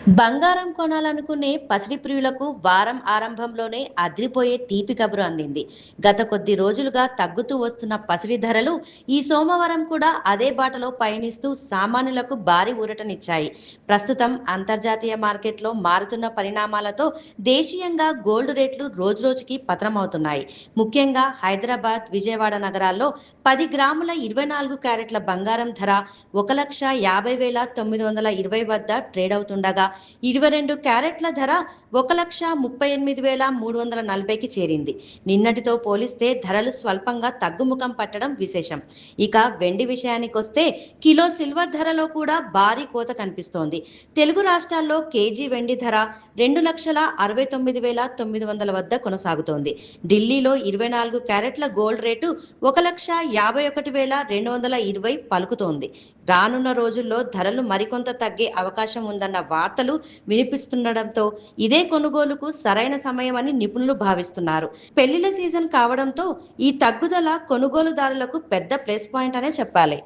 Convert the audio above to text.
బంగారం కొనాలనుకునే పసిడి ప్రియులకు వారం ఆరంభంలోనే అదిరిపోయే తీపి కబురు అందింది. గత కొద్ది రోజులుగా తగ్గుతూ వస్తున్న పసిడి ధరలు ఈ సోమవారం కూడా అదే బాటలో పయనిస్తూ సామాన్యులకు భారీ ఊరటనిచ్చాయి. ప్రస్తుతం అంతర్జాతీయ మార్కెట్లో మారుతున్న పరిణామాలతో దేశీయంగా గోల్డ్ రేట్లు రోజురోజుకి పతనమవుతున్నాయి. ముఖ్యంగా హైదరాబాద్, విజయవాడ నగరాల్లో 10 గ్రాముల 24 క్యారెట్ల బంగారం ధర 1,50,920 వద్ద ట్రేడ్ అవుతుండగా 22 క్యారెట్ల ధర 1,38,340కి చేరింది. నిన్నటితో పోలిస్తే ధరలు స్వల్పంగా తగ్గుముఖం పట్టడం విశేషం. ఇక వెండి విషయానికొస్తే కిలో సిల్వర్ ధరలో కూడా భారీ కోత కనిపిస్తోంది. తెలుగు రాష్ట్రాల్లో కేజీ వెండి ధర 2,69,900 వద్ద కొనసాగుతోంది. ఢిల్లీలో 24 క్యారెట్ల గోల్డ్ రేటు 1,51,220 పలుకుతోంది. రానున్న రోజుల్లో ధరలు మరికొంత తగ్గే అవకాశం ఉందన్న వార్తలు వినిపిస్తుండటంతో ఇదే కొనుగోలుకు సరైన సమయమని నిపుణులు భావిస్తున్నారు. పెళ్లిళ్ల సీజన్ కావడంతో ఈ తగ్గుదల కొనుగోలుదారులకు పెద్ద ప్లస్ పాయింట్ అనే చెప్పాలి.